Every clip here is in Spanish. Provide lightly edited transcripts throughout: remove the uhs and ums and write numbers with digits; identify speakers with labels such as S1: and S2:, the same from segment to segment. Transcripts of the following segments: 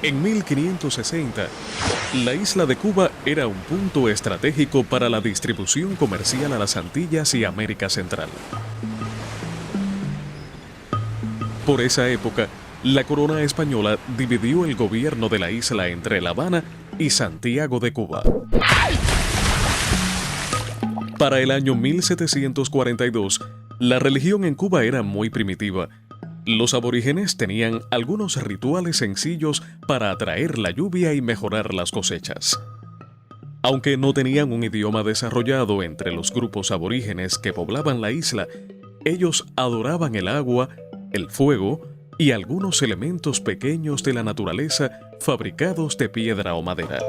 S1: En 1560, la isla de Cuba era un punto estratégico para la distribución comercial a las Antillas y América Central. Por esa época, la corona española dividió el gobierno de la isla entre La Habana y Santiago de Cuba. Para el año 1742, la religión en Cuba era muy primitiva. Los aborígenes tenían algunos rituales sencillos para atraer la lluvia y mejorar las cosechas. Aunque no tenían un idioma desarrollado entre los grupos aborígenes que poblaban la isla, ellos adoraban el agua, el fuego y algunos elementos pequeños de la naturaleza fabricados de piedra o madera.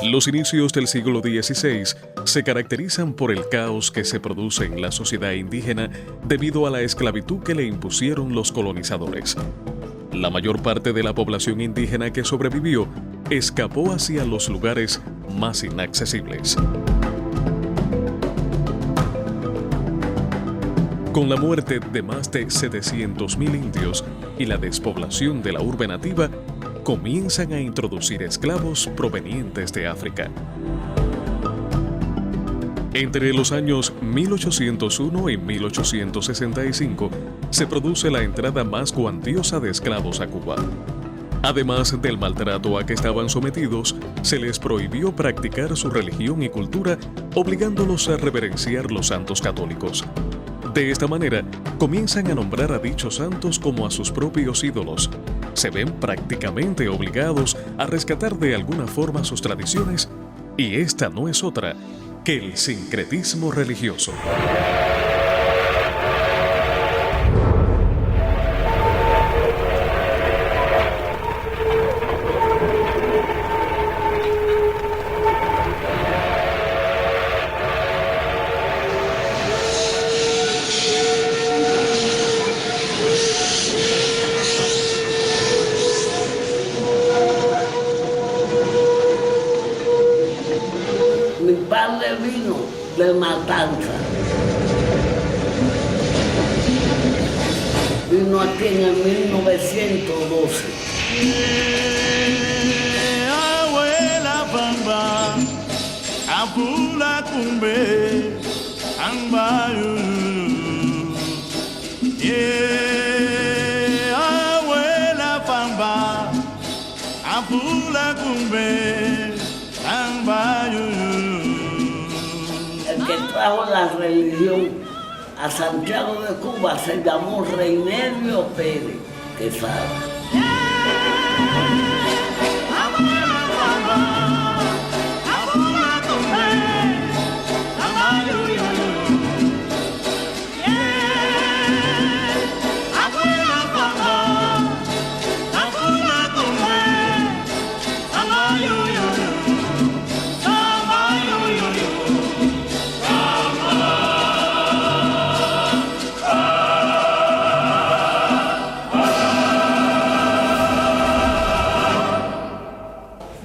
S1: Los inicios del siglo XVI se caracterizan por el caos que se produce en la sociedad indígena debido a la esclavitud que le impusieron los colonizadores. La mayor parte de la población indígena que sobrevivió escapó hacia los lugares más inaccesibles. Con la muerte de más de 700.000 indios y la despoblación de la urbe nativa, comienzan a introducir esclavos provenientes de África. Entre los años 1801 y 1865 se produce la entrada más cuantiosa de esclavos a Cuba. Además del maltrato a que estaban sometidos, se les prohibió practicar su religión y cultura, obligándolos a reverenciar los santos católicos. De esta manera, comienzan a nombrar a dichos santos como a sus propios ídolos. Se ven prácticamente obligados a rescatar de alguna forma sus tradiciones, y esta no es otra que el sincretismo religioso.
S2: Mi padre vino de Matanza. Vino aquí en el 1912.
S3: Abuela Bamba, Abula Cumbe, Ambayu. Abuela Bamba, Abula Cumbe, Ambayu.
S2: El que trajo la religión a Santiago de Cuba se llamó Reinerio Pérez Quesada.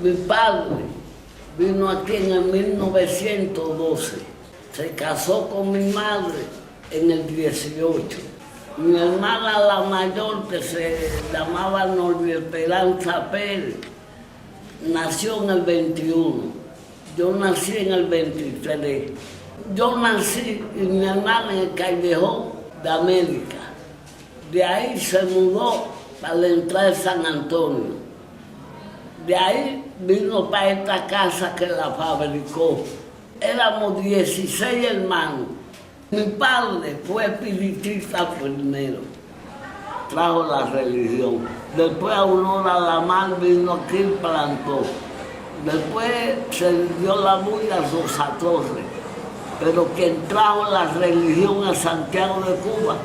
S2: Mi padre vino aquí en el 1912, se casó con mi madre en el 18. Mi hermana la mayor, que se llamaba Norma Esperanza Pérez, nació en el 21. Yo nací en el 23. Yo nací y mi hermana en el Callejón de América. De ahí se mudó para la entrada de San Antonio. De ahí vino para esta casa que la fabricó. Éramos 16 hermanos. Mi padre fue espiritista primero, trajo la religión. Después Aurora Lamar vino aquí y plantó. Después se dio la bulla a Rosa Torres. Pero quien trajo la religión a Santiago de Cuba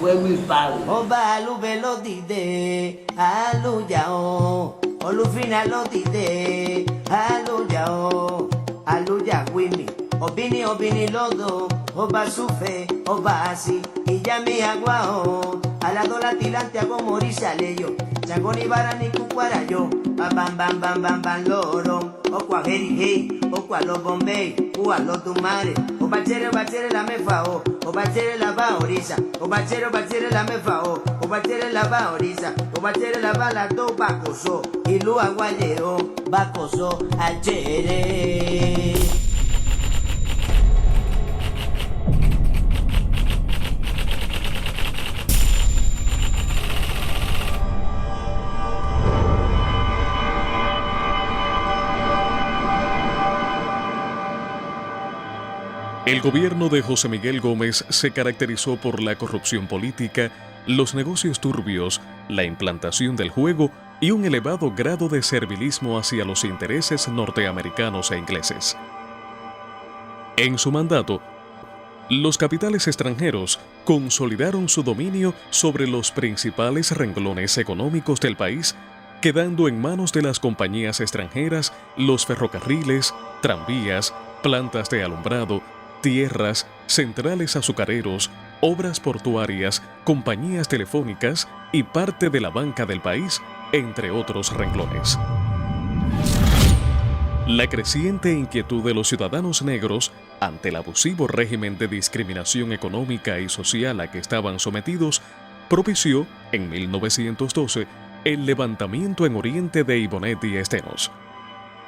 S2: fue mi padre.
S4: Oba alubelo dide, aluyao. Olufina lo dide, aluyao. Aluya wimi, obini lodo. Oba sufe, oba asi, y ya mi aguao. Alado la tilante hago morir saleyo. Chagoni barani cucuarayo, bam loro. okwa heri hei, okwa lo Bombay, ua lo tumare, obachere la mefa o, obachere la ba orisa, obachere la mefa o, obachere la ba orisa, obachere la ba la do bacoso, ilu aguayero, bacoso, achere.
S1: El gobierno de José Miguel Gómez se caracterizó por la corrupción política, los negocios turbios, la implantación del juego y un elevado grado de servilismo hacia los intereses norteamericanos e ingleses. En su mandato, los capitales extranjeros consolidaron su dominio sobre los principales renglones económicos del país, quedando en manos de las compañías extranjeras los ferrocarriles, tranvías, plantas de alumbrado, tierras, centrales azucareros, obras portuarias, compañías telefónicas y parte de la banca del país, entre otros renglones. La creciente inquietud de los ciudadanos negros ante el abusivo régimen de discriminación económica y social a que estaban sometidos propició, en 1912, el levantamiento en Oriente de Ibonet y Estenos.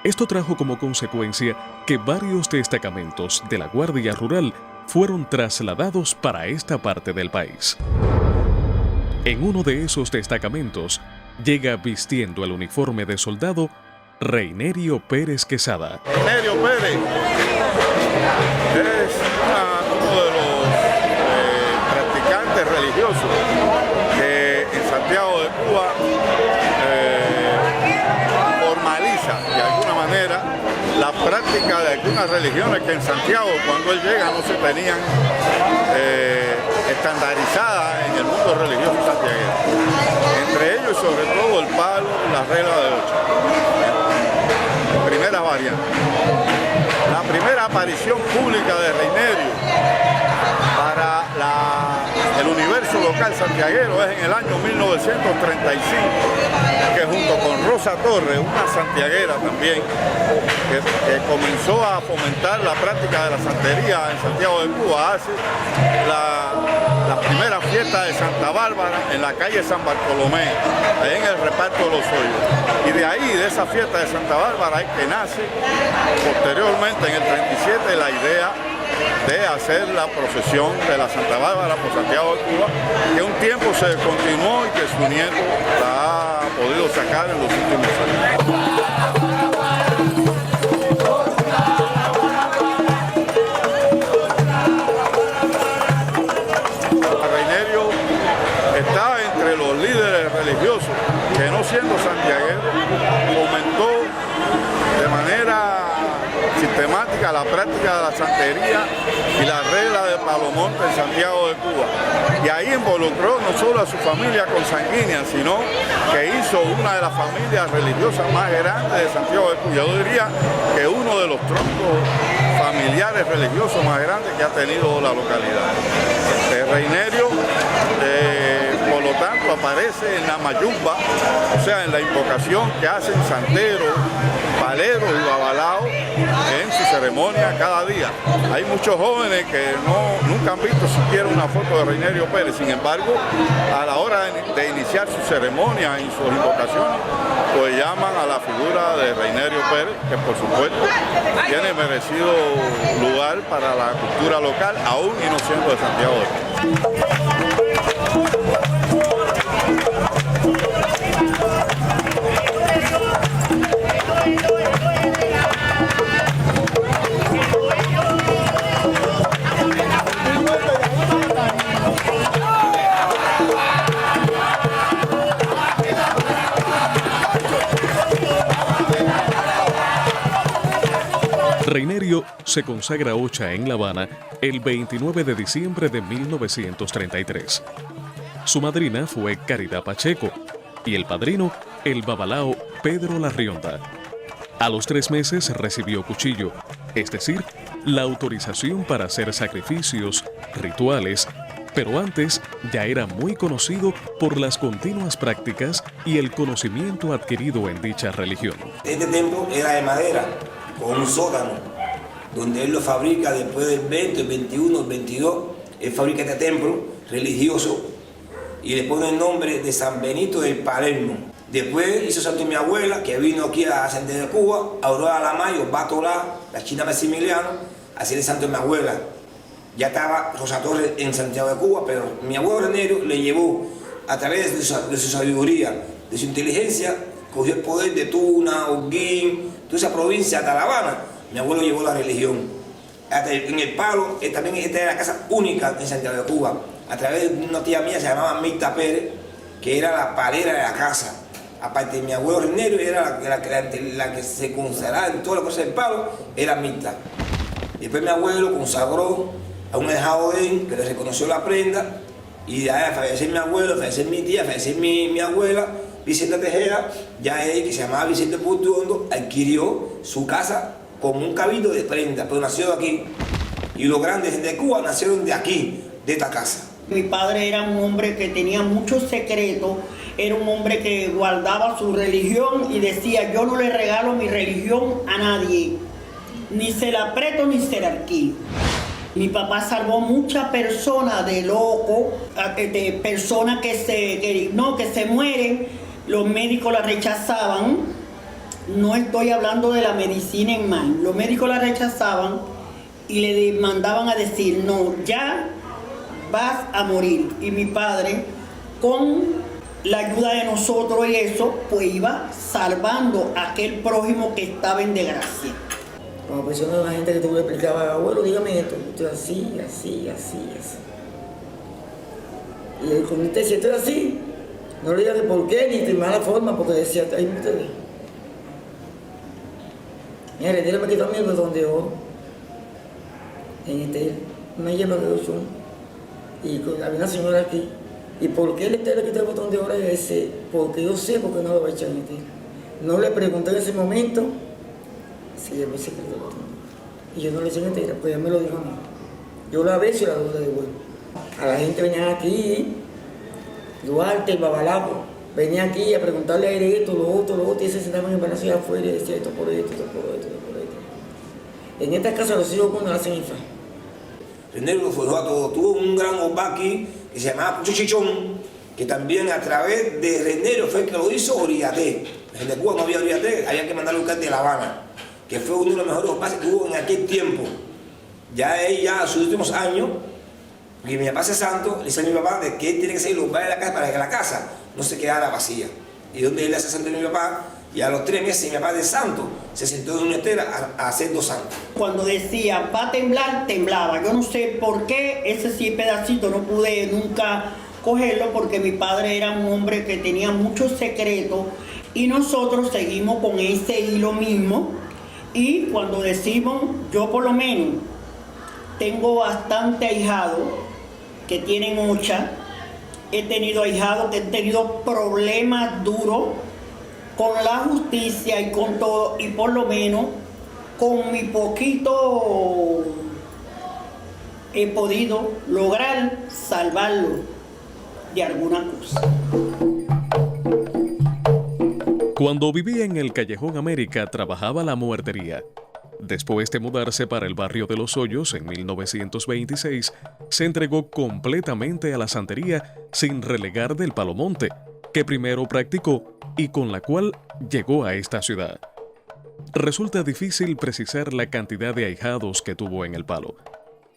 S1: Esto trajo como consecuencia que varios destacamentos de la Guardia Rural fueron trasladados para esta parte del país. En uno de esos destacamentos llega vistiendo el uniforme de soldado Reinerio Pérez Quesada.
S5: Reinerio Pérez es uno de los practicantes religiosos que en Santiago de Cuba formaliza de alguna manera la práctica de algunas religiones que en Santiago, cuando él llega, no se tenían estandarizadas en el mundo religioso santiaguero. Entre ellos, sobre todo, el palo, la regla de 8. Primera variante. La primera aparición pública de Reinerio para el universo local santiaguero es en el año 1935, que junto con Rosa Torres, una santiaguera también, que comenzó a fomentar la práctica de la santería en Santiago de Cuba, hace la primera fiesta de Santa Bárbara en la calle San Bartolomé, ahí en el reparto de los Hoyos. Y de ahí, de esa fiesta de Santa Bárbara, es que nace posteriormente en el 37 la idea de hacer la procesión de la Santa Bárbara por Santiago de Cuba, que un tiempo se continuó y que su nieto la ha podido sacar en los últimos años. Reinerio está entre los líderes religiosos que, no siendo santiaguero, fomentó de manera sistemática la práctica de la santería y la regla de Palomonte en Santiago de Cuba. Y ahí involucró no solo a su familia consanguínea, sino que hizo una de las familias religiosas más grandes de Santiago de Cuba. Yo diría que uno de los troncos familiares religiosos más grandes que ha tenido la localidad. Reinerio, por lo tanto, aparece en la mayumba, o sea, en la invocación que hacen santeros, paleros y babalaos en su ceremonia cada día. Hay muchos jóvenes que nunca han visto siquiera una foto de Reinerio Pérez, sin embargo, a la hora de iniciar su ceremonia y sus invocaciones, pues llaman a la figura de Reinerio Pérez, que por supuesto tiene merecido lugar para la cultura local, aún y no siendo de Santiago de Cuba.
S1: Reinerio se consagra Ocha en La Habana el 29 de diciembre de 1933. Su madrina fue Caridad Pacheco y el padrino, el babalao Pedro Larrionda. A los 3 meses recibió cuchillo, es decir, la autorización para hacer sacrificios, rituales pero antes ya era muy conocido por las continuas prácticas y el conocimiento adquirido en dicha religión.
S6: Este templo era de madera, con un sótano, donde él lo fabrica después del 20, el 21, el 22. Él fabrica este templo religioso y le pone el nombre de San Benito del Palermo. Después hizo santo mi abuela, que vino aquí a Santiago de Cuba, Aurora Lamayo, Batolá, la China Maximiliano, a hacer el santo de mi abuela. Ya estaba Rosa Torres en Santiago de Cuba, pero mi abuelo Renerio le llevó, a través de su sabiduría, de su inteligencia, cogió el poder de Tuna, Holguín, toda esa provincia, hasta La Habana. Mi abuelo llevó la religión. En el Palo, también esta era la casa única en Santiago de Cuba, a través de una tía mía, se llamaba Mirta Pérez, que era la palera de la casa. Aparte de mi abuelo Renerio, era la que se consagraba en todas las cosas del Palo, era Mirta. Después mi abuelo consagró a un ahijado de él, que le reconoció la prenda, y de ahí a fallecer mi abuelo, fallecer mi tía, fallecer mi abuela, Vicente Tejeda, ya él, que se llamaba Vicente Portuondo, adquirió su casa como un cabildo de prenda, pero nació de aquí. Y los grandes de Cuba nacieron de aquí, de esta casa.
S7: Mi padre era un hombre que tenía muchos secretos, era un hombre que guardaba su religión y decía, yo no le regalo mi religión a nadie, ni se la presto ni se la alquilo. Mi papá salvó muchas personas de locos, de personas que se mueren, los médicos la rechazaban. No estoy hablando de la medicina en mal, los médicos la rechazaban y le mandaban a decir, no, ya vas a morir. Y mi padre, con la ayuda de nosotros y eso, pues iba salvando a aquel prójimo que estaba en desgracia.
S8: Como persona, la gente que tú le explicabas, abuelo, dígame esto, esto es así, así, así, así. Y el comité decía, esto es así, no le digas de por qué, ni de mala forma, porque decía, ahí ustedes. Mira, el me quitó a mí el botón de oro, me lleva de 8, y había una señora aquí, y ¿por qué le quitó el botón de oro? Y dice, porque yo sé por qué no lo va a echar en este. No le pregunté en ese momento, se llevó el secreto del botón. Y yo no le eché entera, pues ella me lo dijo a mí. Yo la beso y la doy de vuelta. A la gente venía aquí, Duarte, el Babalapo, venía aquí a preguntarle a él esto, lo otro, y se sentaban en el palacio de afuera y decía esto por esto, esto por esto, esto por esto. En esta casa los hijos cuando hacen IFA.
S6: Renerio lo forjó a todo. Tuvo un gran opa aquí que se llamaba Pucho Chichón, que también a través de Renerio fue el que lo hizo Oriaté. En Cuba no había Oriaté, había que mandarlo a buscar de La Habana, que fue uno de los mejores opas que hubo en aquel tiempo. Ya a sus últimos años, porque mi papá se santo, le dice a mi papá de que él tiene que salir los bares de la casa para que la casa no se quedara vacía. Y donde él hace santo a mi papá, y a los 3 meses mi papá de santo se sentó en una estera a hacer 2 santos.
S7: Cuando decía va a temblar, temblaba. Yo no sé por qué ese sí pedacito no pude nunca cogerlo, porque mi padre era un hombre que tenía muchos secretos y nosotros seguimos con ese hilo mismo. Y cuando decimos, yo por lo menos tengo bastante ahijados que tienen 8, he tenido ahijados que han tenido problemas duros con la justicia y con todo, y por lo menos con mi poquito he podido lograr salvarlo de alguna cosa.
S1: Cuando vivía en el Callejón América, trabajaba la muertería. Después de mudarse para el barrio de Los Hoyos en 1926, se entregó completamente a la santería sin relegar del palomonte, que primero practicó y con la cual llegó a esta ciudad. Resulta difícil precisar la cantidad de ahijados que tuvo en el palo.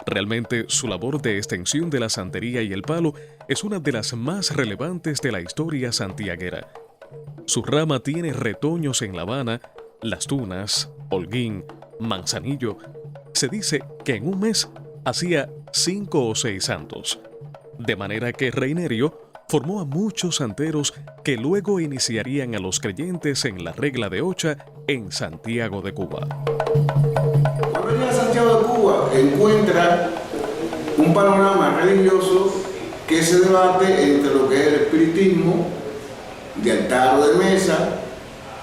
S1: Realmente su labor de extensión de la santería y el palo es una de las más relevantes de la historia santiaguera. Su rama tiene retoños en La Habana, Las Tunas, Holguín, Manzanillo. Se dice que en un mes hacía 5 o 6 santos. De manera que Renerio formó a muchos santeros que luego iniciarían a los creyentes en la regla de Ocha en Santiago de Cuba.
S9: Cuando llega a Santiago de Cuba encuentra un panorama religioso que se debate entre lo que es el espiritismo de altar o de mesa,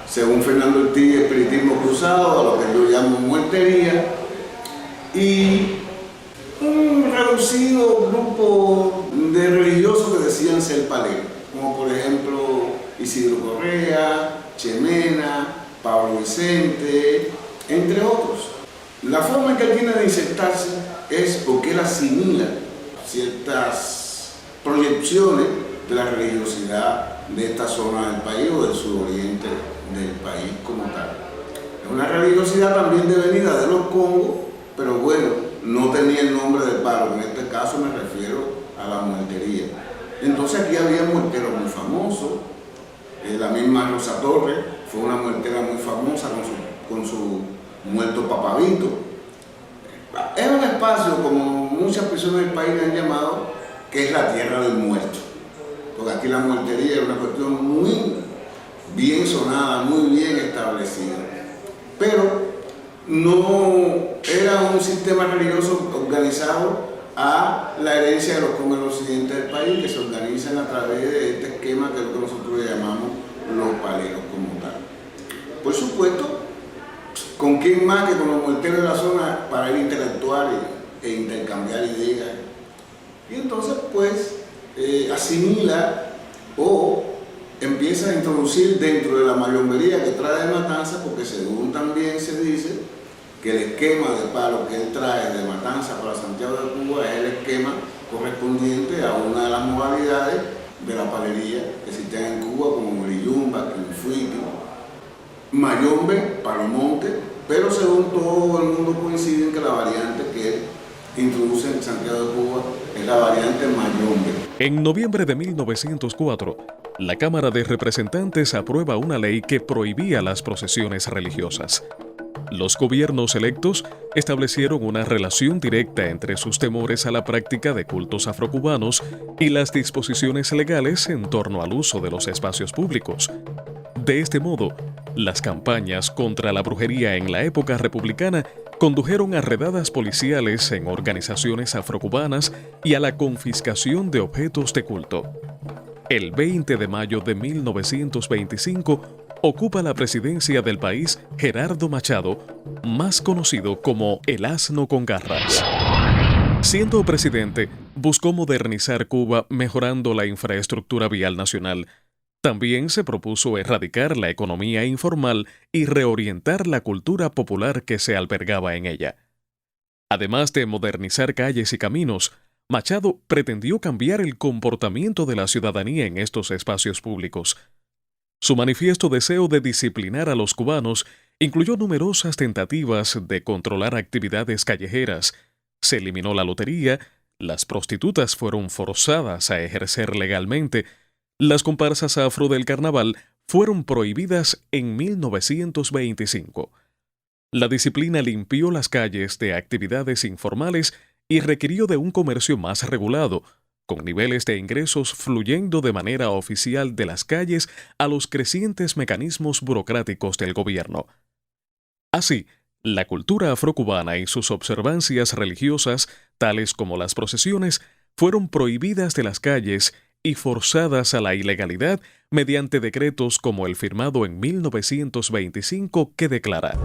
S9: según Fernando Ortiz, espiritismo cruzado, a lo que yo llamo muertería, y un reducido reducido grupo de religiosos que decían ser paleros, como por ejemplo Isidro Correa, Chemena, Pablo Vicente, entre otros. La forma en que él tiene de insertarse es porque él asimila ciertas proyecciones de la religiosidad de esta zona del país o del suroriente del país como tal. Es una religiosidad también devenida de los Congos, pero bueno, no tenía el nombre de palo, en este caso me refiero a la muertería. Entonces aquí había muerteros muy famosos, la misma Rosa Torres fue una muertera muy famosa con su muerto papavito. Es un espacio, como muchas personas del país le han llamado, que es la tierra del muerto. Porque aquí la muertería era una cuestión muy bien sonada, muy bien establecida. Pero no era un sistema religioso organizado a la herencia de los Congos del occidente del país, que se organizan a través de este esquema que es lo que nosotros le llamamos los paleros como tal. Por supuesto, ¿con quién más que con los muerteros de la zona para ir a interactuar e intercambiar ideas? Y entonces pues asimila o empieza a introducir dentro de la mayombería que trae de Matanza, porque según también se dice que el esquema de palo que él trae de Matanza para Santiago de Cuba es el esquema correspondiente a una de las modalidades de la palería que existen en Cuba, como Moriyumba, Quinfuiti, Mayombe, Palomonte, pero según todo el mundo coincide en que la variante que él introduce en Santiago de Cuba es la variante Mayombe.
S1: En noviembre de 1904, la Cámara de Representantes aprueba una ley que prohibía las procesiones religiosas. Los gobiernos electos establecieron una relación directa entre sus temores a la práctica de cultos afrocubanos y las disposiciones legales en torno al uso de los espacios públicos. De este modo, las campañas contra la brujería en la época republicana condujeron a redadas policiales en organizaciones afrocubanas y a la confiscación de objetos de culto. El 20 de mayo de 1925, ocupa la presidencia del país Gerardo Machado, más conocido como el Asno con Garras. Siendo presidente, buscó modernizar Cuba mejorando la infraestructura vial nacional. También se propuso erradicar la economía informal y reorientar la cultura popular que se albergaba en ella. Además de modernizar calles y caminos, Machado pretendió cambiar el comportamiento de la ciudadanía en estos espacios públicos. Su manifiesto deseo de disciplinar a los cubanos incluyó numerosas tentativas de controlar actividades callejeras. Se eliminó la lotería, las prostitutas fueron forzadas a ejercer legalmente, las comparsas afro del carnaval fueron prohibidas en 1925. La disciplina limpió las calles de actividades informales y requirió de un comercio más regulado, con niveles de ingresos fluyendo de manera oficial de las calles a los crecientes mecanismos burocráticos del gobierno. Así, la cultura afrocubana y sus observancias religiosas, tales como las procesiones, fueron prohibidas de las calles y forzadas a la ilegalidad mediante decretos como el firmado en 1925 que declara: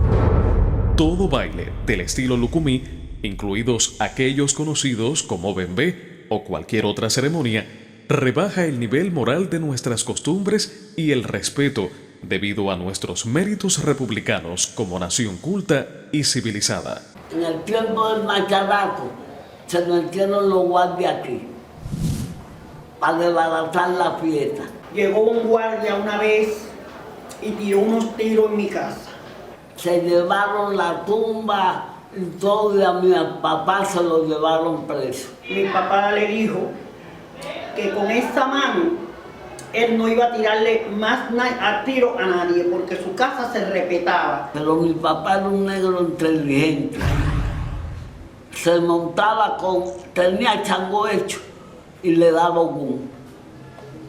S1: todo baile del estilo lucumí, incluidos aquellos conocidos como bembé o cualquier otra ceremonia, rebaja el nivel moral de nuestras costumbres y el respeto debido a nuestros méritos republicanos como nación culta y civilizada.
S2: En el tiempo del Machadaco se metieron los guardias aquí para desbaratar la fiesta.
S7: Llegó un guardia una vez y tiró unos tiros en mi casa.
S2: Se llevaron la tumba y todo, y a mi papá se lo llevaron preso.
S7: Mi papá le dijo que con esta mano él no iba a tirarle más a tiro a nadie porque su casa se respetaba.
S2: Pero mi papá era un negro inteligente. Se montaba tenía chango hecho y le daba Ogún.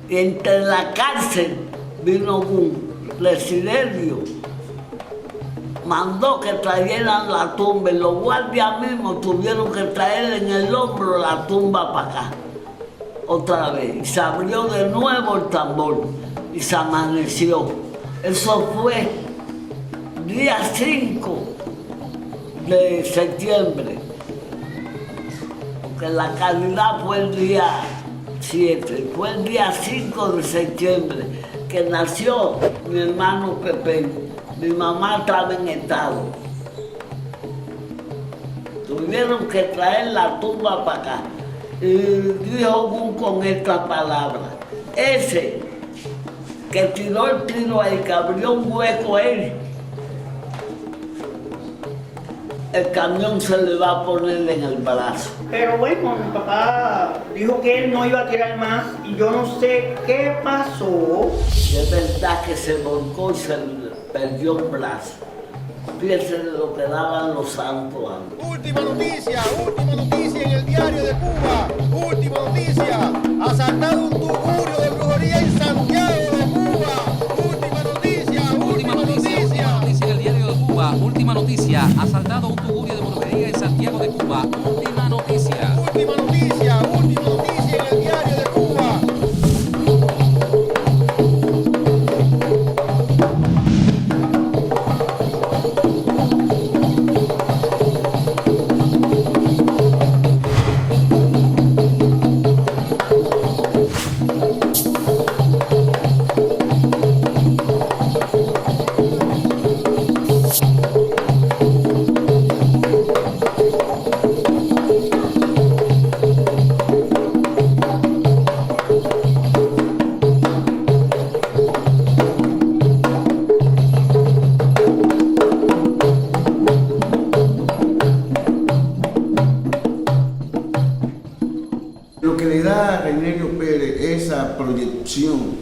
S2: Y entre la cárcel vino Ogún, Presidenio. Mandó que trajeran la tumba y los guardias mismos tuvieron que traer en el hombro la tumba para acá. Otra vez. Y se abrió de nuevo el tambor y se amaneció. Eso fue día 5 de septiembre. que la Caridad fue el día 7, fue el día 5 de septiembre que nació mi hermano Pepe. Mi mamá estaba en estado. Tuvieron que traer la tumba para acá. Y dijo con estas palabras: ese que tiró el tiro ahí, que abrió un hueco ahí, el camión se le va a poner en el brazo.
S7: Pero bueno, mi papá dijo que él no iba a tirar más y yo no sé qué pasó.
S2: Es verdad que se volcó y se perdió el brazo. Fíjense de lo que daban los santos antes.
S10: Última noticia en el diario de Cuba. Última noticia, asaltado un tugurio de brujería en Santiago de Cuba. Última noticia en el diario de Cuba. Última noticia, asaltado un tugurio de brujería en Santiago de Cuba. Última noticia en el diario de Cuba.
S9: Lo que le da a Reynelio Pérez esa proyección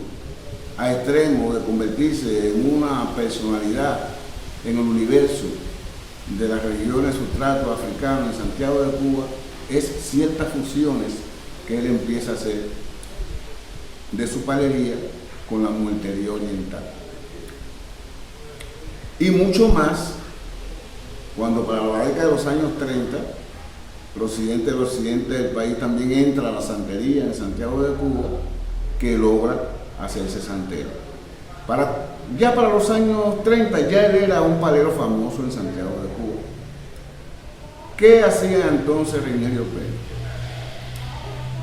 S9: a extremo de convertirse en una personalidad en el universo de las religiones sustrato africano en Santiago de Cuba es ciertas fusiones que él empieza a hacer de su palería con la muertería oriental. Y mucho más cuando para la década de los años 30 el occidente del país también entra a la santería en Santiago de Cuba, que logra hacerse santero. Ya para los años 30 ya él era un palero famoso en Santiago de Cuba. ¿Qué hacía entonces Reynelio Pérez?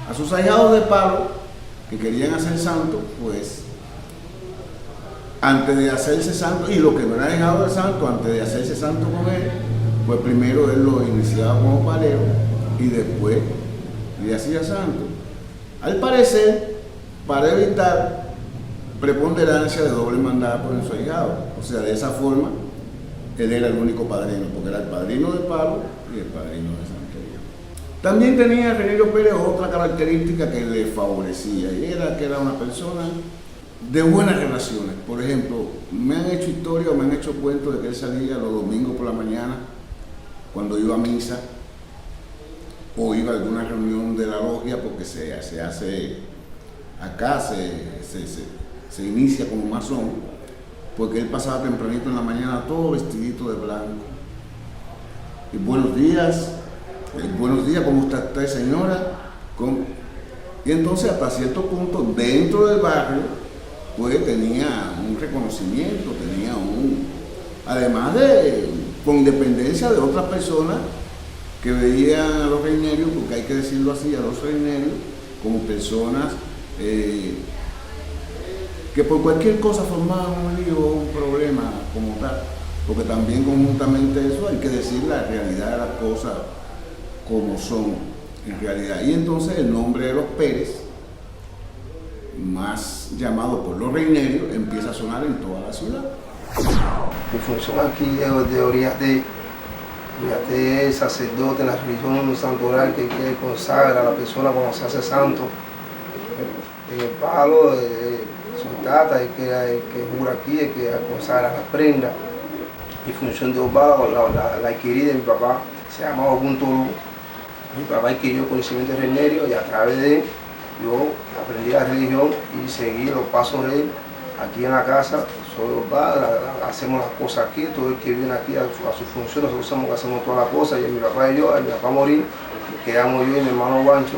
S9: A sus ahijados de palo que querían hacer santo, pues antes de hacerse santo, y lo que no era ahijado de santo, antes de hacerse santo con él, pues primero él lo iniciaba como palero y después le hacía santo. Al parecer, para evitar preponderancia de doble mandato en su ahijado. O sea, de esa forma, él era el único padrino, porque era el padrino de palo y el padrino de santería. También tenía Reynelio Pérez otra característica que le favorecía, y era que era una persona de buenas relaciones. Por ejemplo, me han hecho historia o me han hecho cuentos de que él salía los domingos por la mañana cuando iba a misa o iba a alguna reunión de la logia, porque se hace acá, se inicia como masón, porque él pasaba tempranito en la mañana todo vestidito de blanco. Y buenos días, ¿cómo está usted, señora? Y entonces hasta cierto punto dentro del barrio pues tenía un reconocimiento, además de, con independencia de otras personas que veían a los reinerios, porque hay que decirlo así, a los reinerios como personas que por cualquier cosa formaban un lío o un problema como tal, porque también conjuntamente eso hay que decir la realidad de las cosas como son en realidad. Y entonces el nombre de los Pérez, más llamado por los reinerios, empieza a sonar en toda la ciudad.
S11: Mi función aquí es de oriate es sacerdote en la religión santoral que consagra a la persona cuando se hace santo. En el palo, su tata, el que jura aquí, el que consagra la prenda. Mi función de obado, la adquirí de mi papá, se llama Ogunturu. Mi papá adquirió conocimiento de reinerio y a través de él yo aprendí la religión y seguí los pasos de él aquí en la casa. Soy obado, hacemos las cosas aquí, todo el que viene aquí a su función, nosotros hacemos todas las cosas, y mi papá y yo, al mi papá morir, quedamos yo y mi hermano Guancho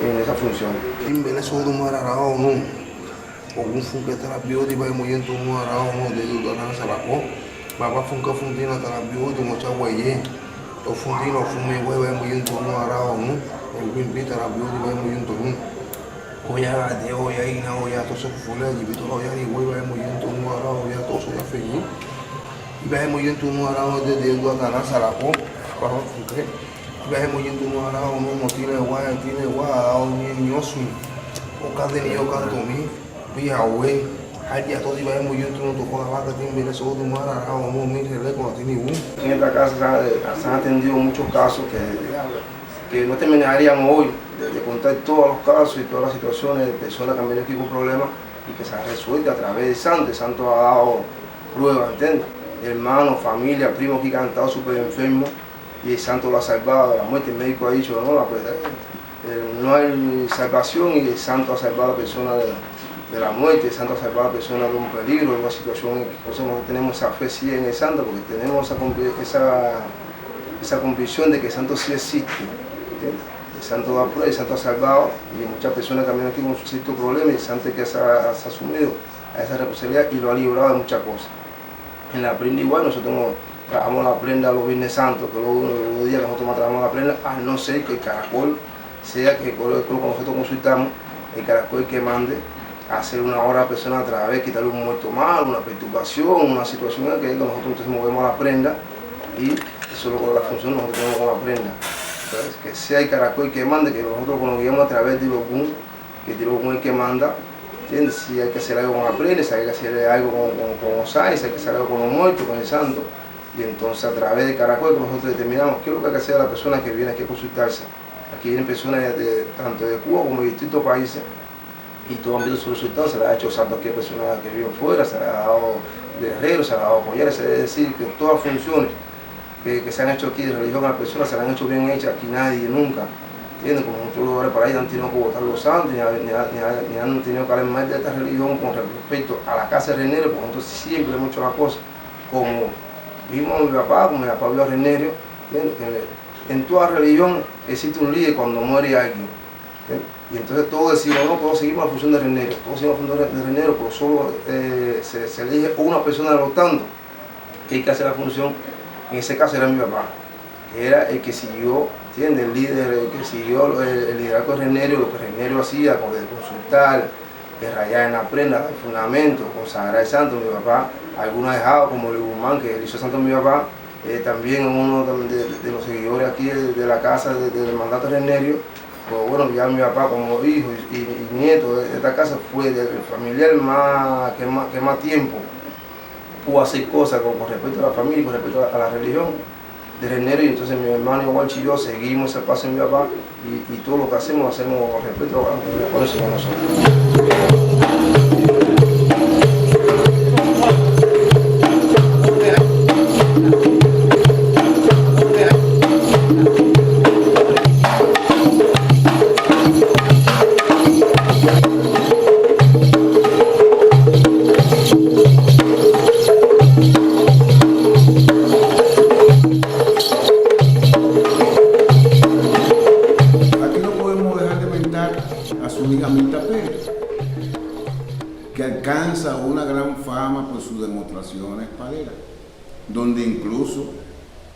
S11: en esa función. En Venezuela no era raro, no. Con un funquete la biota y va muy bien, todo no era raro, no, de Dudana se la co. Papá funca fundina hasta la biota, mucha huelle. Los fundinos, fumé hueva, muy bien, todo no era raro, no. invita a la biota y va muy bien todo el mundo. Oya, de oya, y na oya, todo eso fue y vito la oya, y voy va muy bien todo el mundo, ahora oya, todo eso ya feliz. Y va muy bien todo el mundo, ahora desde el Guadalajara, Salapón, para otro, y va muy bien todo el mundo, ahora uno tiene guay, ahora un niño, o cada día, o cada domingo, vía güey. Allá todo iba muy bien, tú no tocó la vaca, tiene bien eso, tu madre, vamos a mirar con la tiene uno. En esta casa se han atendido muchos casos que no terminaríamos hoy de contar todos los casos y todas las situaciones de personas que han venido aquí con problemas y que se han resuelto a través de Santo. El Santo ha dado pruebas, ¿entiendes? Hermanos, familia, primos que han estado súper enfermos y el Santo lo ha salvado de la muerte. El médico ha dicho, no hay salvación y el Santo ha salvado a la persona de la muerte, el Santo ha salvado a la persona de un peligro, de una situación. Por eso nosotros tenemos esa fe sí en el Santo, porque tenemos esa convicción de que el Santo sí existe. ¿Entiendes? El Santo da prueba, el Santo ha salvado y muchas personas también aquí con ciertos problemas y el Santo que se ha asumido a esa responsabilidad y lo ha librado de muchas cosas. En la prenda igual, nosotros trabajamos la prenda los Viernes Santos, que los días que nosotros trabajamos la prenda, a no ser que el caracol sea que nosotros consultamos, el caracol que mande a hacer una hora a la persona a través, quitarle un muerto mal, una perturbación, una situación en que nosotros entonces movemos la prenda y eso es la función que nosotros tenemos con la prenda. Entonces, que sea el caracol que mande, que nosotros nos guiamos a través de Ilogún, que el Ilogún es el que manda, ¿entiendes? Si hay que hacer algo con la prenda, si hay que hacer algo con Osai, si hay que hacer algo con los muertos, con el Santo. Y entonces a través del caracol que nosotros determinamos qué es lo que hay que hacer a la persona que viene aquí a consultarse. Aquí vienen personas tanto de Cuba como de distintos países y todos han visto sus resultados. Se le ha hecho Santo aquí a personas que viven fuera, se le ha dado guerreros, se le ha dado collares, es decir, que todas las funciones que se han hecho aquí de religión a las personas se las han hecho bien hechas, aquí nadie nunca, ¿entiendes? Como muchos lugares para ahí no han tenido que votar los santos, ni han tenido que hablar mal de esta religión con respecto a la casa de Renerio, porque nosotros siempre hemos hecho las cosas como vimos a mi papá, como mi papá vio a Renerio, ¿entiendes? En toda religión existe un líder cuando muere alguien, ¿entiendes? Y entonces todos decimos, no, todos seguimos la función de Renerio, pero solo se elige una persona de los tantos que hay que hacer la función. En ese caso era mi papá, que era el que siguió, ¿entiendes? El líder, el que siguió el liderazgo de Renerio, lo que Renerio hacía, de consultar, de rayar en la prenda, el fundamento, consagrar el santo. Mi papá, algunos dejados, como el Guzmán, que él hizo santo a mi papá, también uno de los seguidores aquí de la casa del mandato de Renerio, pues bueno, ya mi papá como hijo y nieto de esta casa fue el familiar que más tiempo pudo hacer cosas con respecto a la familia, con respecto a la religión de Renerio. Y entonces mi hermano Walchi y yo seguimos ese paso de mi papá y todo lo que hacemos con respecto a por eso con nosotros.
S9: Que alcanza una gran fama por sus demostraciones paleras, donde incluso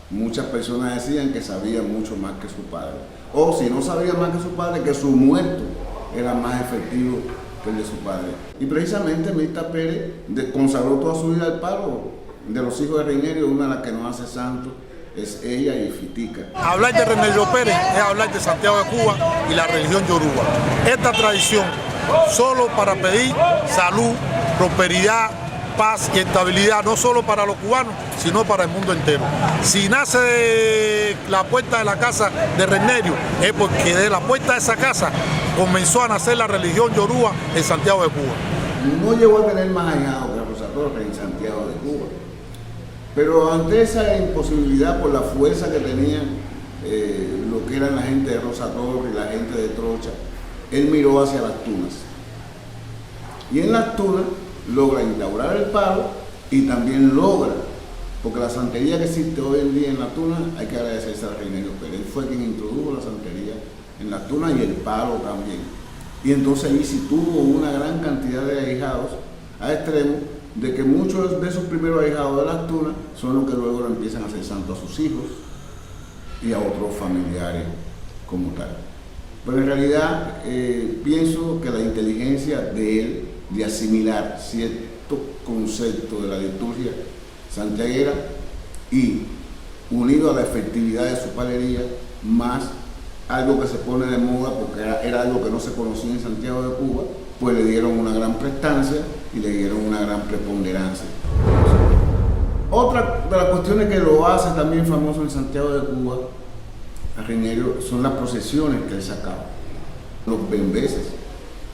S9: muchas personas decían que sabía mucho más que su padre, o si no sabía más que su padre, que su muerto era más efectivo que el de su padre. Y precisamente Mirta Pérez consagró toda su vida al palo de los hijos de Renerio. Una de las que nos hace santo es ella y Fitica.
S12: Hablar de Renerio Pérez es hablar de Santiago de Cuba y la religión yoruba. Esta tradición solo para pedir salud, prosperidad, paz y estabilidad, no solo para los cubanos, sino para el mundo entero. Si nace de la puerta de la casa de Renerio, es porque de la puerta de esa casa comenzó a nacer la religión yoruba en Santiago de Cuba.
S9: No llegó a tener más ahijado que Rosa Torres en Santiago de Cuba, pero ante esa imposibilidad, por la fuerza que tenía lo que eran la gente de Rosa Torres y la gente de Trocha, él miró hacia las tunas. Y en las tunas logra instaurar el palo y también logra, porque la santería que existe hoy en día en las tunas, hay que agradecerse a Renerio Pérez. Él fue quien introdujo la santería en las tunas y el palo también. Y entonces ahí sí tuvo una gran cantidad de ahijados, a extremo de que muchos de esos primeros ahijados de las tunas son los que luego empiezan a hacer santo a sus hijos y a otros familiares como tal. Pero en realidad pienso que la inteligencia de él de asimilar ciertos conceptos de la liturgia santiaguera y unido a la efectividad de su palería, más algo que se pone de moda porque era algo que no se conocía en Santiago de Cuba, pues le dieron una gran prestancia y le dieron una gran preponderancia. Otra de las cuestiones que lo hace también famoso en Santiago de Cuba, a Reñero, son las procesiones que él sacaba. Los bembeses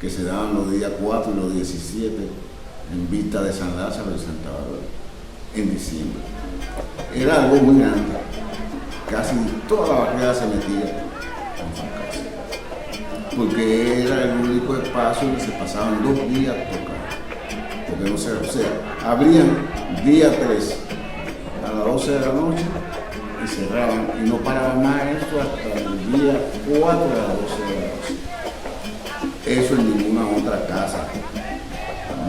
S9: que se daban los días 4 y los 17 en vista de San Lázaro y Santa Bárbara en diciembre. Era algo muy grande. Casi toda la barriada se metía en su casa. Porque era el único espacio que se pasaban 2 días tocando. Porque no se, o sea, abrían día 3 a las 12 de la noche y cerraban, y no paraban más eso hasta el día 4 a las 12 de la noche. Eso en ninguna otra casa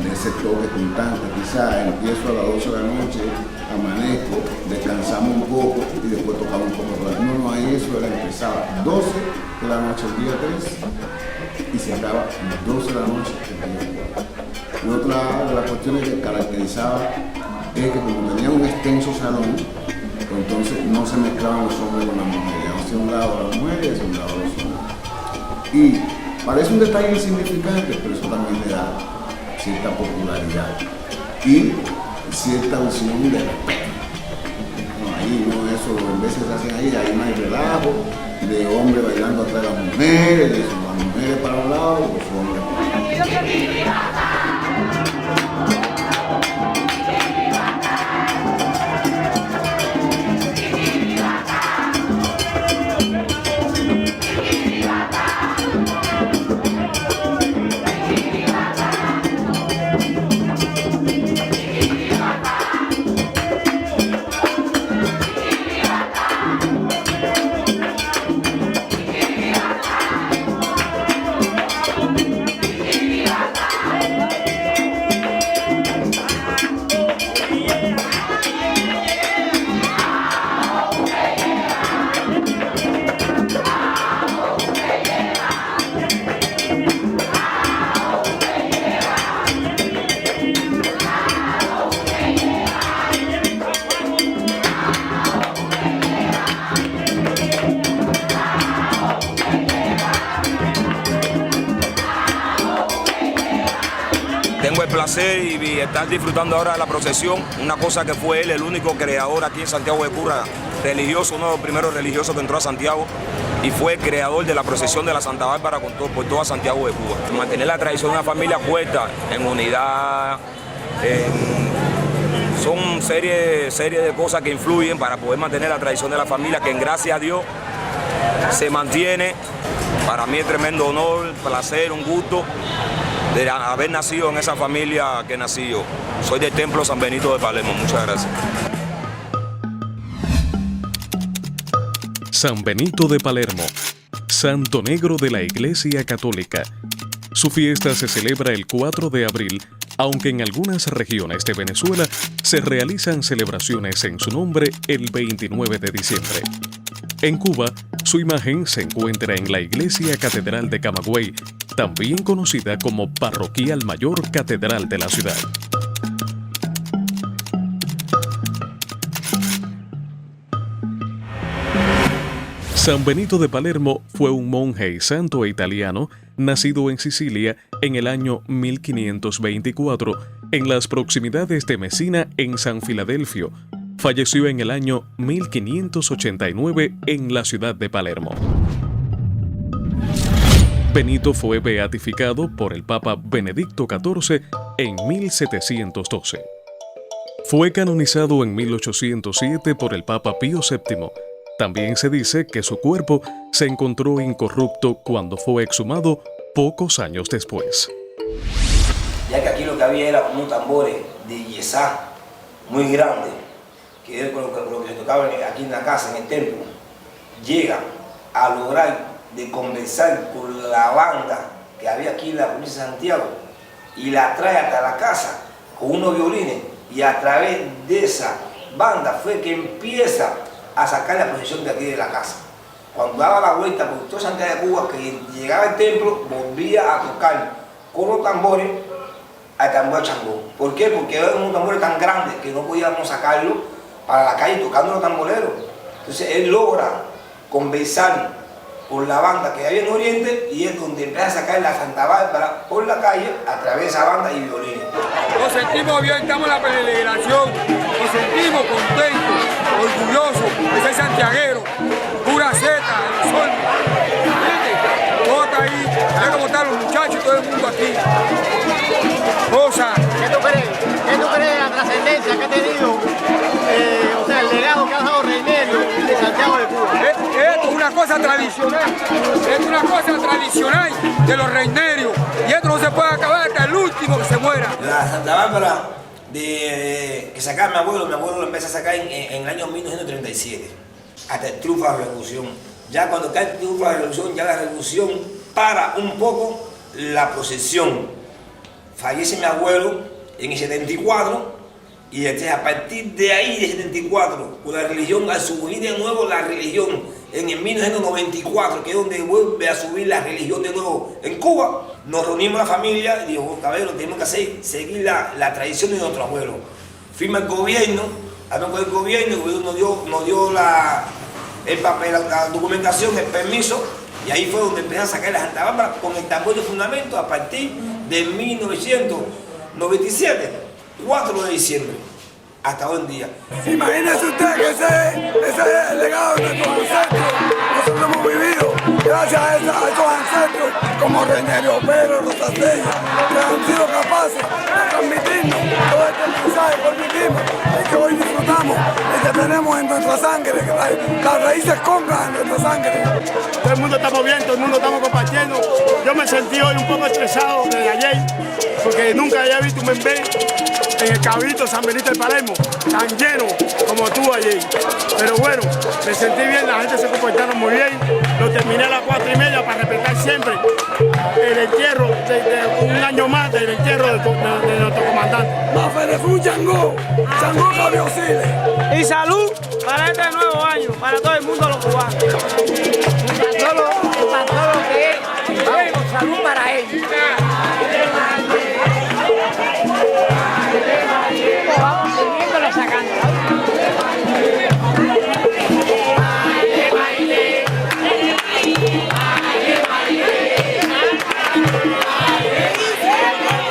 S9: de ese toque constante. Quizás empiezo a las 12 de la noche, amanezco, descansamos un poco y después tocamos un poco. No, ahí eso era, empezaba 12 de la noche el día 3 y cerraba 12 de la noche el día 4. Y otra de las cuestiones que caracterizaba es que como tenía un extenso salón, entonces no se mezclaban los hombres con las mujeres, hacia un lado las mujeres y hacia un lado los hombres. Y parece un detalle insignificante, pero eso también le da cierta popularidad y cierta visión de respeto. No, ahí no, eso en veces se hacen ahí no hay relajo de hombres bailando atrás de las mujeres, de las mujeres para un lado, los hombres para el otro.
S6: Tengo el placer y estar disfrutando ahora de la procesión, una cosa que fue él el único creador aquí en Santiago de Cuba, religioso, uno de los primeros religiosos que entró a Santiago y fue creador de la procesión de la Santa Bárbara por toda Santiago de Cuba. Mantener la tradición de una familia puesta en unidad, son serie de cosas que influyen para poder mantener la tradición de la familia, que en gracias a Dios se mantiene. Para mí es tremendo honor, placer, un gusto de haber nacido en esa familia que nací yo. Soy del Templo San Benito de Palermo. Muchas gracias.
S1: San Benito de Palermo, santo negro de la Iglesia Católica. Su fiesta se celebra el 4 de abril, aunque en algunas regiones de Venezuela se realizan celebraciones en su nombre el 29 de diciembre. En Cuba, su imagen se encuentra en la Iglesia Catedral de Camagüey, también conocida como Parroquial Mayor Catedral de la ciudad. San Benito de Palermo fue un monje y santo italiano nacido en Sicilia en el año 1524, en las proximidades de Mesina, en San Filadelfio. Falleció en el año 1589 en la ciudad de Palermo. Benito fue beatificado por el Papa Benedicto XIV en 1712. Fue canonizado en 1807 por el Papa Pío VII. También se dice que su cuerpo se encontró incorrupto cuando fue exhumado pocos años después.
S6: Ya que aquí lo que había era unos tambores de yesá muy grandes, que es lo que se tocaba aquí en la casa, en el templo, llega a lograr de conversar con la banda que había aquí en la provincia de Santiago y la trae hasta la casa con unos violines, y a través de esa banda fue que empieza a sacar la procesión de aquí de la casa. cuando daba la vuelta por todo Santiago de Cuba, que llegaba al templo, volvía a tocar con los tambores al tambor Changó. ¿Por qué? Porque eran unos tambores tan grandes que no podíamos sacarlo para la calle tocando los tamboleros. Entonces él logra conversar con la banda que había en Oriente y es donde empieza a sacar la Santa Bárbara por la calle a través de esa banda y violines.
S13: Nos sentimos bien, estamos en la peregrinación, nos sentimos contentos, orgullosos de ser santiagueros, pura zeta, el sol. Todo está ahí, ya como están los muchachos, todo el mundo aquí. Rosa.
S10: ¿Qué tú crees? ¿Qué tú crees de la trascendencia que ha tenido, o sea, el legado que ha dejado Reinerio de Santiago de Cuba?
S13: Esto es una cosa tradicional, es una cosa tradicional de los reinerios y esto no se puede acabar hasta el último que se muera.
S6: La Santa Bárbara que sacaba mi abuelo lo empezó a sacar en el año 1937, hasta el triunfo de la Revolución. Ya cuando cae el triunfo de la Revolución, ya la Revolución para un poco la procesión. Fallece mi abuelo en el 74 y a partir de ahí, de 74, con la religión, al subir de nuevo la religión en el 1994, que es donde vuelve a subir la religión de nuevo en Cuba, nos reunimos la familia y dijo, caballero, tenemos que seguir la tradición de nuestro abuelo. Firma el gobierno, hablamos con el gobierno nos dio el papel, la documentación, el permiso, y ahí fue donde empezó a sacar la Santa Bárbara con el tambor de fundamento a partir de 1997, 4 de diciembre, hasta hoy en día.
S14: Imagínese usted que ese es el legado de nuestros ancestros. Nosotros hemos vivido gracias a esos ancestros como Reinerio Pérez, Rosatelli, que han sido capaces de transmitirnos todo este mensaje por mí mismo, el que hoy disfrutamos, el que tenemos en nuestra sangre, las raíces congas en nuestra sangre.
S10: Todo el mundo estamos bien, todo el mundo estamos compartiendo. Yo me sentí hoy un poco estresado desde ayer, porque nunca había visto un membé en el Cabrito San Benito del Palermo tan lleno como tú ayer. Pero bueno, me sentí bien, la gente se comportaron muy bien. Lo terminé a las 4:30 para respetar siempre el entierro de un año más del entierro de nuestro comandante.
S14: Maferes un Changó Javier Siles.
S15: Y salud para este nuevo año, para todo el mundo los cubanos.
S16: Para todo lo que es, salud para ellos. Vamos siguiéndolo sacando.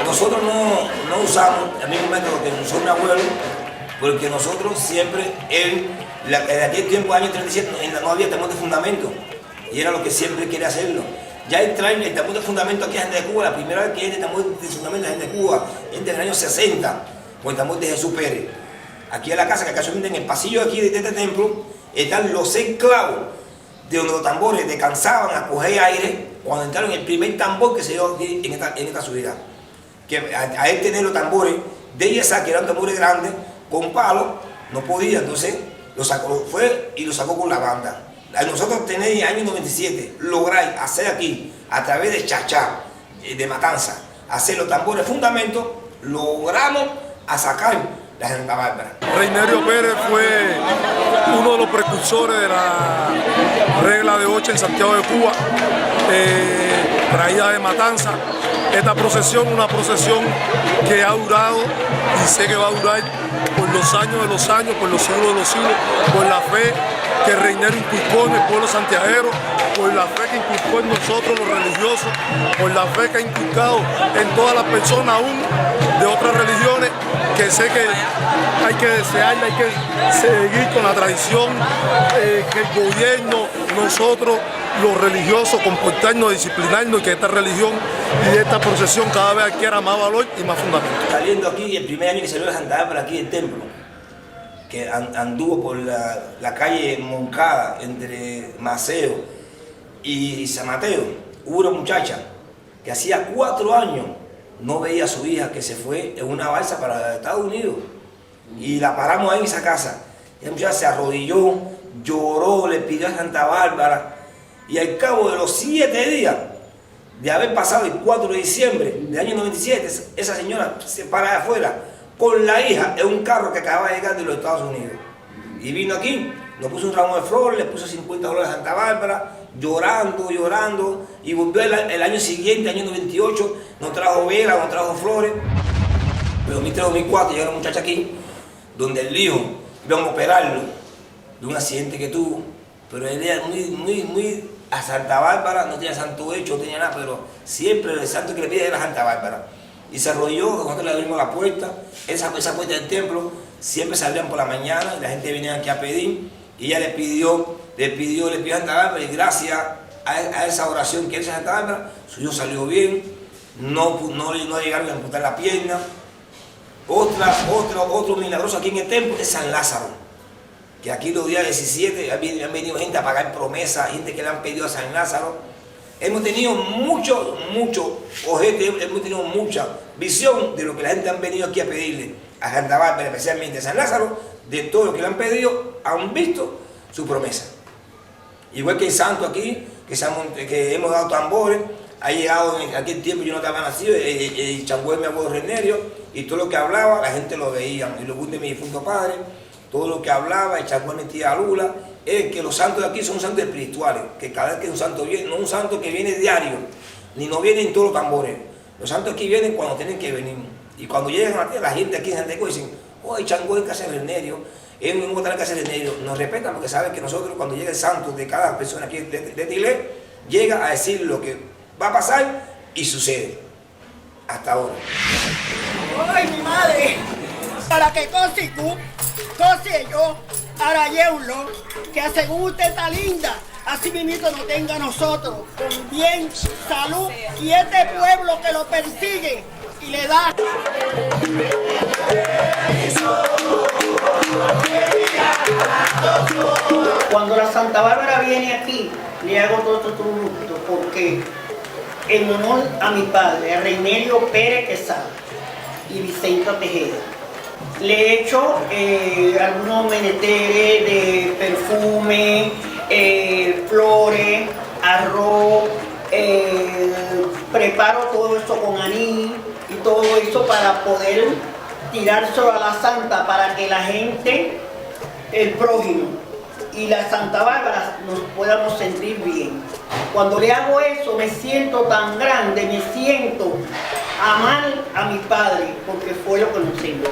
S6: Nosotros no usamos el mismo método que usó mi abuelo, porque nosotros siempre, en aquel tiempo, año 37, no había tambor de fundamento, y era lo que siempre quiere hacerlo. Ya el tambor de fundamento aquí en de Cuba, la primera vez que hay tambor de fundamento en de Cuba, es del año 60, con el tambor de Jesús Pérez. Aquí en la casa, que casualmente en el pasillo aquí de este templo, están los 6 clavos de donde los tambores descansaban a coger aire cuando entraron el primer tambor que se dio aquí en esta subida. Que a él tener los tambores de Yesa, que eran tambores grandes, con palos, no podía, entonces lo sacó con la banda. A nosotros tener en el año 97, lograr hacer aquí, a través de Chachá, de Matanza, hacer los tambores fundamentos, logramos a sacar la Santa Bárbara.
S12: Reinerio Pérez fue uno de los precursores de la regla de 8 en Santiago de Cuba, traída de Matanza. Esta procesión, una procesión que ha durado y sé que va a durar por los años de los años, por los siglos de los siglos, por la fe que Reinerio inculcó en el pueblo santiaguero, por la fe que inculcó en nosotros los religiosos, por la fe que ha inculcado en todas las personas aún de otras religiones, que sé que hay que desearla, hay que seguir con la tradición, que el gobierno, nosotros, los religiosos, comportarnos, disciplinarnos y que esta religión y esta procesión cada vez adquiera más valor y más fundamento.
S6: Saliendo aquí, el primer año que salió de Santa Bárbara, aquí el templo, que anduvo por la calle Moncada, entre Maceo y San Mateo, hubo una muchacha que hacía 4 años no veía a su hija, que se fue en una balsa para Estados Unidos, y la paramos ahí en esa casa. Esa muchacha se arrodilló, lloró, le pidió a Santa Bárbara, y al cabo de los 7 días de haber pasado el 4 de diciembre del año 97, esa señora se para de afuera con la hija en un carro que acababa de llegar de los Estados Unidos y vino aquí nos puso un ramo de flores, le puso $50 a Santa Bárbara, llorando, y volvió el año siguiente, año 98, nos trajo velas, nos trajo flores. En 2003-2004 llegó una muchacha aquí, donde el hijo íbamos a operarlo de un accidente que tuvo, pero él era muy a Santa Bárbara, no tenía santo hecho, no tenía nada, pero siempre el santo que le pide era Santa Bárbabara. Y se arrodilló, nosotros le abrimos la puerta, esa puerta del templo, siempre salían por la mañana y la gente venía aquí a pedir, y ella le pidió a Santa Bárbara, y gracias a esa oración que él hizo a Santa Bárbara, su hijo salió bien, no llegaron a amputar la pierna. Otro milagroso aquí en el templo es San Lázaro, que aquí los días 17 han venido gente a pagar promesas, gente que le han pedido a San Lázaro. Hemos tenido mucho objeto, hemos tenido mucha visión de lo que la gente han venido aquí a pedirle a Santa Bárbara, especialmente a San Lázaro, de todo lo que le han pedido, han visto su promesa. Igual que el santo aquí, que hemos dado tambores, ha llegado en aquel tiempo, yo no estaba nacido, el Changüe de mi abuelo Renerio, y todo lo que hablaba, la gente lo veía, y lo de mi difunto padre, todo lo que hablaba, el Changüe metía a Lula, es que los santos de aquí son santos espirituales, que cada vez que un santo viene, no un santo que viene diario, ni no vienen todos los tambores, los santos aquí vienen cuando tienen que venir, y cuando llegan a la gente aquí en Santiago dicen, oh, el Changüe en casa de Renerio, él mismo está en casa de Renerio, nos respetan porque saben que nosotros cuando llega el santo de cada persona aquí de Tilé, llega a decir lo que va a pasar y sucede. Hasta ahora.
S7: ¡Ay, mi madre! Para que cose tú, cose yo, arayeulo, que según usted está linda, así mismo nos tenga a nosotros, con bien, salud, y este pueblo que lo persigue y le da. Cuando la Santa Bárbara viene aquí, le hago todo esto porque en honor a mi padre, a Reinerio Pérez Quesada y Vicente Tejeda, le he hecho algunos menesteres de perfume, flores, arroz, preparo todo esto con anís y todo eso para poder tirárselo a la Santa, para que la gente, el prójimo y la Santa Bárbara nos podamos sentir bien. Cuando le hago eso me siento tan grande, me siento amar a mi padre, porque fue lo que nos enseñó.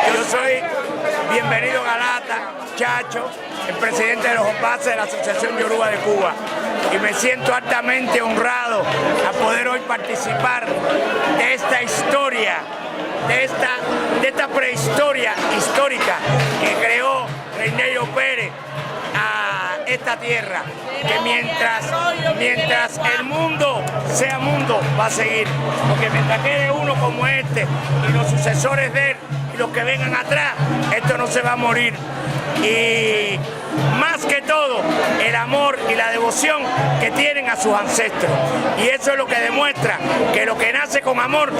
S17: Yo soy Bienvenido Galata Chacho, el presidente de los bases de la Asociación Yoruba de Cuba. y me siento altamente honrado a poder hoy participar de esta historia, de esta prehistoria histórica que creó Reinaldo Pérez a esta tierra, que mientras el mundo sea mundo va a seguir, porque mientras quede uno como este y los sucesores de él y los que vengan atrás, esto no se va a morir. Y más que todo, el amor y la devoción que tienen a sus ancestros. Y eso es lo que demuestra que lo que nace con amor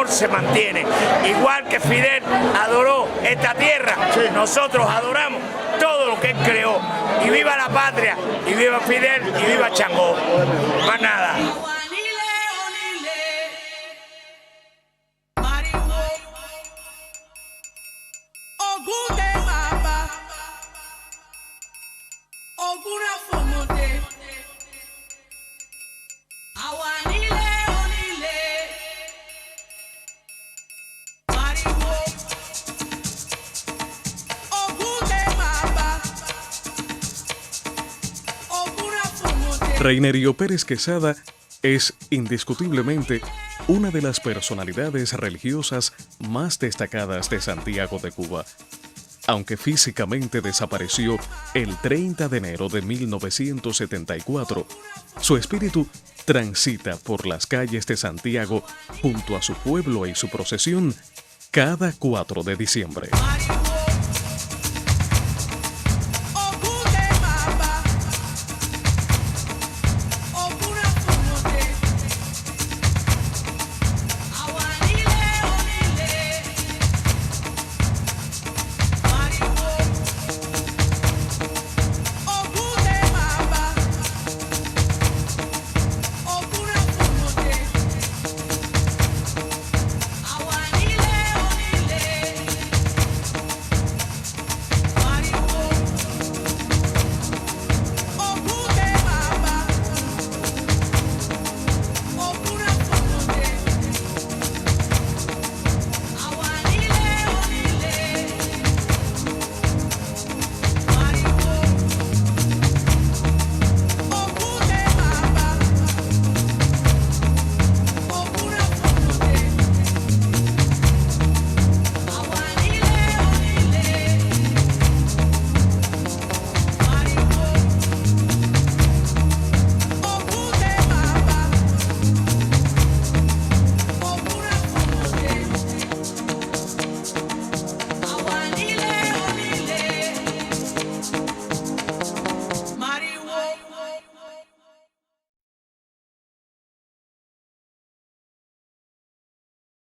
S17: se mantiene. Igual que Fidel adoró esta tierra, nosotros adoramos todo lo que él creó. Y viva la patria, y viva Fidel, y viva Changó. Más nada.
S1: Reinerio Pérez Quesada es indiscutiblemente una de las personalidades religiosas más destacadas de Santiago de Cuba. Aunque físicamente desapareció el 30 de enero de 1974, su espíritu transita por las calles de Santiago junto a su pueblo y su procesión cada 4 de diciembre.